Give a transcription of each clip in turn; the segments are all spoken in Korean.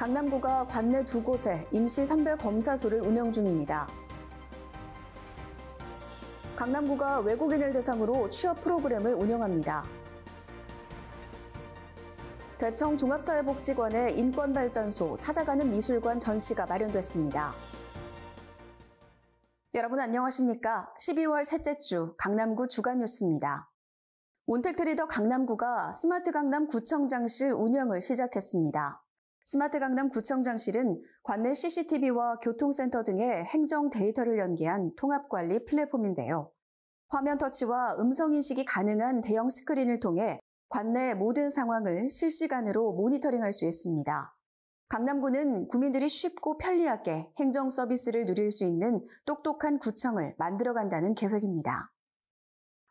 강남구가 관내 2곳에 임시 선별검사소를 운영 중입니다. 강남구가 외국인을 대상으로 취업 프로그램을 운영합니다. 대청 종합사회복지관의 인권발전소 찾아가는 미술관 전시가 마련됐습니다. 여러분 안녕하십니까? 12월 셋째 주 강남구 주간 뉴스입니다. 온택트리더 강남구가 스마트 강남 구청장실 운영을 시작했습니다. 스마트 강남 구청장실은 관내 CCTV와 교통센터 등의 행정 데이터를 연계한 통합관리 플랫폼인데요. 화면 터치와 음성인식이 가능한 대형 스크린을 통해 관내 모든 상황을 실시간으로 모니터링할 수 있습니다. 강남구는 구민들이 쉽고 편리하게 행정 서비스를 누릴 수 있는 똑똑한 구청을 만들어간다는 계획입니다.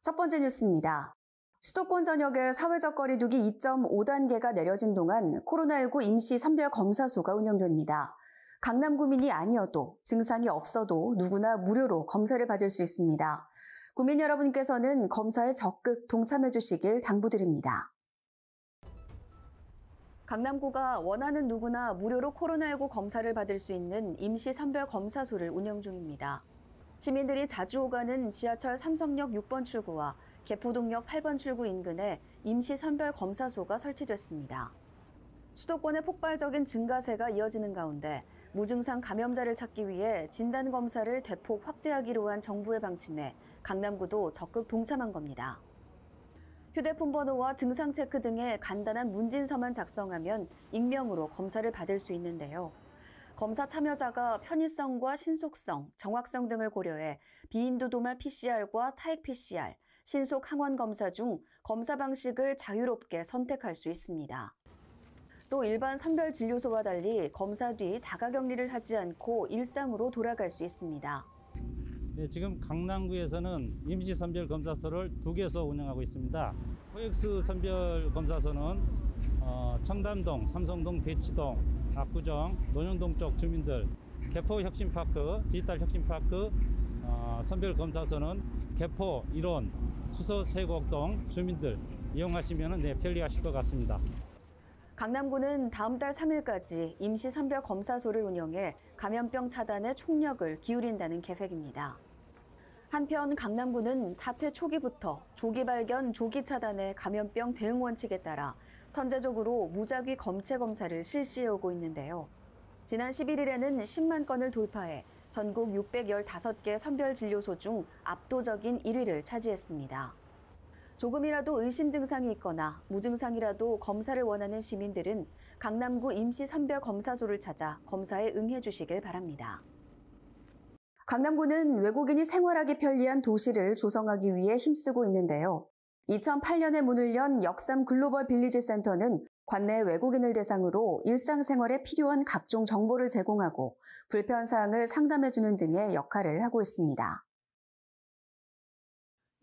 첫 번째 뉴스입니다. 수도권 전역에 사회적 거리두기 2.5단계가 내려진 동안 코로나19 임시 선별검사소가 운영됩니다. 강남구민이 아니어도 증상이 없어도 누구나 무료로 검사를 받을 수 있습니다. 구민 여러분께서는 검사에 적극 동참해 주시길 당부드립니다. 강남구가 원하는 누구나 무료로 코로나19 검사를 받을 수 있는 임시 선별검사소를 운영 중입니다. 시민들이 자주 오가는 지하철 삼성역 6번 출구와 개포동역 8번 출구 인근에 임시 선별검사소가 설치됐습니다. 수도권의 폭발적인 증가세가 이어지는 가운데 무증상 감염자를 찾기 위해 진단검사를 대폭 확대하기로 한 정부의 방침에 강남구도 적극 동참한 겁니다. 휴대폰 번호와 증상 체크 등의 간단한 문진서만 작성하면 익명으로 검사를 받을 수 있는데요. 검사 참여자가 편의성과 신속성, 정확성 등을 고려해 비인도 도말 PCR과 타액 PCR, 신속 항원 검사 중 검사 방식을 자유롭게 선택할 수 있습니다. 또 일반 선별진료소와 달리 검사 뒤 자가격리를 하지 않고 일상으로 돌아갈 수 있습니다. 네, 지금 강남구에서는 임시선별검사소를 2개소 운영하고 있습니다. 코엑스 선별검사소는 청담동, 삼성동, 대치동, 압구정, 논현동 쪽 주민들, 개포혁신파크, 디지털혁신파크 선별검사소는 개포, 일원, 수서 세곡동 주민들 이용하시면 편리하실 것 같습니다. 강남구는 다음 달 3일까지 임시 선별검사소를 운영해 감염병 차단에 총력을 기울인다는 계획입니다. 한편 강남구는 사태 초기부터 조기 발견, 조기 차단의 감염병 대응 원칙에 따라 선제적으로 무작위 검체 검사를 실시해오고 있는데요. 지난 11일에는 10만 건을 돌파해 전국 615개 선별진료소 중 압도적인 1위를 차지했습니다. 조금이라도 의심 증상이 있거나 무증상이라도 검사를 원하는 시민들은 강남구 임시선별검사소를 찾아 검사에 응해 주시길 바랍니다. 강남구는 외국인이 생활하기 편리한 도시를 조성하기 위해 힘쓰고 있는데요. 2008년에 문을 연 역삼 글로벌 빌리지 센터는 관내 외국인을 대상으로 일상생활에 필요한 각종 정보를 제공하고 불편사항을 상담해주는 등의 역할을 하고 있습니다.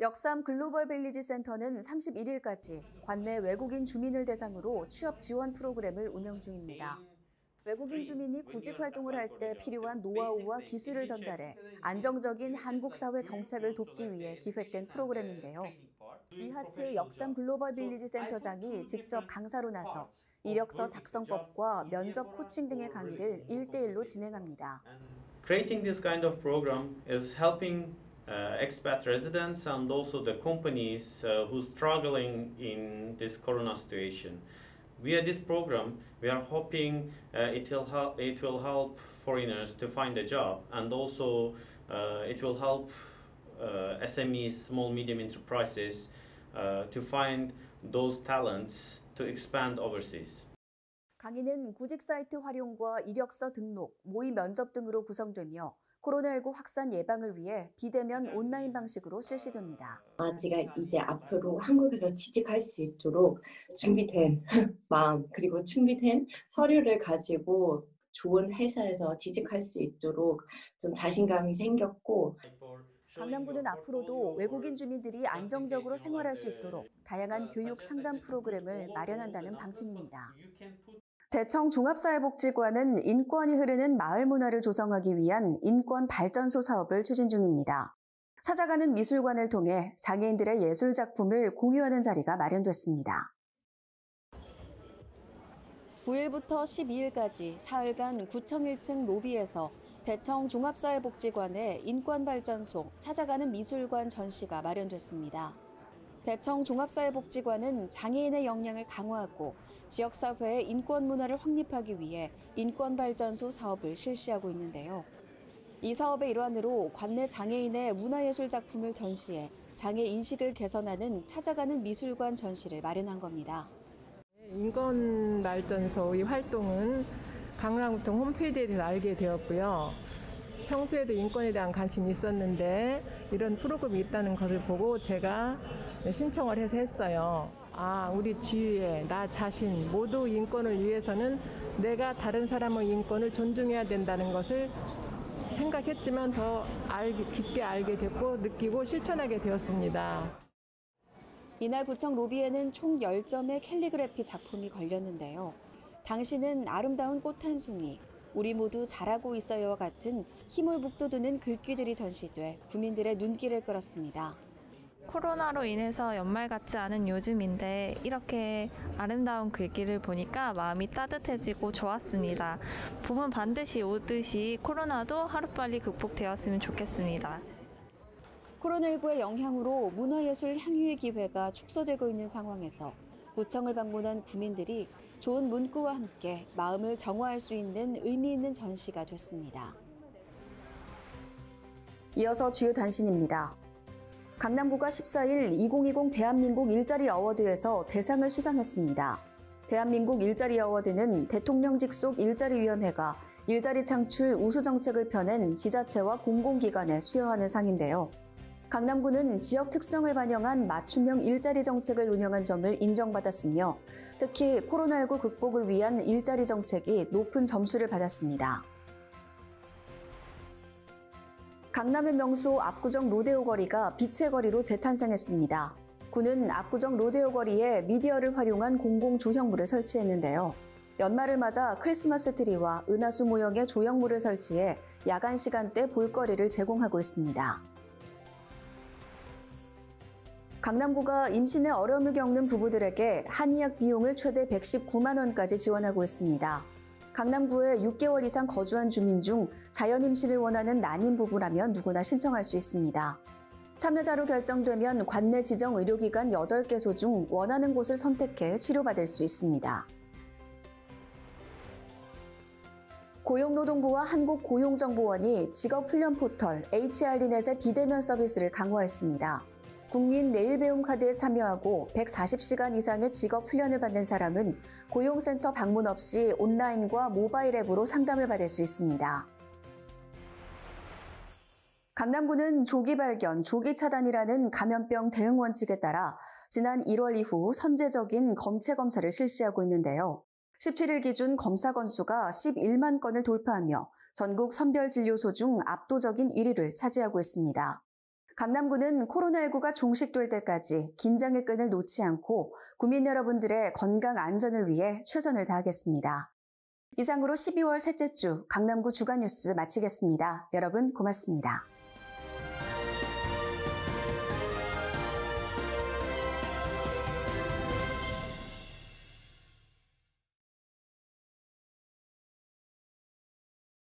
역삼 글로벌 빌리지 센터는 31일까지 관내 외국인 주민을 대상으로 취업 지원 프로그램을 운영 중입니다. 외국인 주민이 구직 활동을 할 때 필요한 노하우와 기술을 전달해 안정적인 한국 사회 정착을 돕기 위해 기획된 프로그램인데요. 니하트 역삼 글로벌 빌리지 센터장이 직접 강사로 나서 이력서 작성법과 면접 코칭 등의 강의를 1대1로 진행합니다. Creating this kind of program is helping expat residents and also the companies who are struggling in this corona situation. Via this program, we are hoping it will help foreigners to find a job, and also it will help SMEs, small medium enterprises, to find those talents to expand overseas. 강의는 구직 사이트 활용과 이력서 등록, 모의 면접 등으로 구성되며 코로나19 확산 예방을 위해 비대면 온라인 방식으로 실시됩니다. 제가 이제 앞으로 한국에서 취직할 수 있도록 준비된 마음 그리고 준비된 서류를 가지고 좋은 회사에서 취직할 수 있도록 좀 자신감이 생겼고 강남구는 앞으로도 외국인 주민들이 안정적으로 생활할 수 있도록 다양한 교육 상담 프로그램을 마련한다는 방침입니다. 대청 종합사회복지관은 인권이 흐르는 마을 문화를 조성하기 위한 인권 발전소 사업을 추진 중입니다. 찾아가는 미술관을 통해 장애인들의 예술 작품을 공유하는 자리가 마련됐습니다. 9일부터 12일까지 사흘간 구청 1층 로비에서 대청 종합사회복지관의 인권발전소 찾아가는 미술관 전시가 마련됐습니다. 대청 종합사회복지관은 장애인의 역량을 강화하고 지역사회의 인권 문화를 확립하기 위해 인권발전소 사업을 실시하고 있는데요. 이 사업의 일환으로 관내 장애인의 문화예술 작품을 전시해 장애 인식을 개선하는 찾아가는 미술관 전시를 마련한 겁니다. 인권발전소의 활동은 강남구청 홈페이지에 대해서 알게 되었고요. 평소에도 인권에 대한 관심이 있었는데 이런 프로그램이 있다는 것을 보고 제가 신청을 해서 했어요. 우리 주위에 나 자신 모두 인권을 위해서는 내가 다른 사람의 인권을 존중해야 된다는 것을 생각했지만 더 깊게 알게 됐고 느끼고 실천하게 되었습니다. 이날 구청 로비에는 총 10점의 캘리그래피 작품이 걸렸는데요. 당신은 아름다운 꽃 한 송이, 우리 모두 잘하고 있어요와 같은 힘을 북돋우는 글귀들이 전시돼 구민들의 눈길을 끌었습니다. 코로나로 인해서 연말 같지 않은 요즘인데 이렇게 아름다운 글귀를 보니까 마음이 따뜻해지고 좋았습니다. 봄은 반드시 오듯이 코로나도 하루빨리 극복되었으면 좋겠습니다. 코로나19의 영향으로 문화예술 향유의 기회가 축소되고 있는 상황에서 구청을 방문한 구민들이 좋은 문구와 함께 마음을 정화할 수 있는 의미 있는 전시가 됐습니다. 이어서 주요 단신입니다. 강남구가 14일 2020 대한민국 일자리 어워드에서 대상을 수상했습니다. 대한민국 일자리 어워드는 대통령 직속 일자리위원회가 일자리 창출 우수 정책을 펴낸 지자체와 공공기관에 수여하는 상인데요. 강남구는 지역 특성을 반영한 맞춤형 일자리 정책을 운영한 점을 인정받았으며 특히 코로나19 극복을 위한 일자리 정책이 높은 점수를 받았습니다. 강남의 명소 압구정 로데오 거리가 빛의 거리로 재탄생했습니다. 구는 압구정 로데오 거리에 미디어를 활용한 공공 조형물을 설치했는데요. 연말을 맞아 크리스마스 트리와 은하수 모형의 조형물을 설치해 야간 시간대 볼거리를 제공하고 있습니다. 강남구가 임신에 어려움을 겪는 부부들에게 한의학 비용을 최대 119만 원까지 지원하고 있습니다. 강남구에 6개월 이상 거주한 주민 중 자연 임신을 원하는 난임 부부라면 누구나 신청할 수 있습니다. 참여자로 결정되면 관내 지정 의료기관 8개소 중 원하는 곳을 선택해 치료받을 수 있습니다. 고용노동부와 한국고용정보원이 직업훈련 포털 HRD넷의 비대면 서비스를 강화했습니다. 국민 내일배움 카드에 참여하고 140시간 이상의 직업훈련을 받는 사람은 고용센터 방문 없이 온라인과 모바일 앱으로 상담을 받을 수 있습니다. 강남구는 조기 발견, 조기 차단이라는 감염병 대응 원칙에 따라 지난 1월 이후 선제적인 검체 검사를 실시하고 있는데요. 17일 기준 검사 건수가 11만 건을 돌파하며 전국 선별진료소 중 압도적인 1위를 차지하고 있습니다. 강남구는 코로나19가 종식될 때까지 긴장의 끈을 놓지 않고 구민 여러분들의 건강 안전을 위해 최선을 다하겠습니다. 이상으로 12월 셋째 주 강남구 주간 뉴스 마치겠습니다. 여러분 고맙습니다.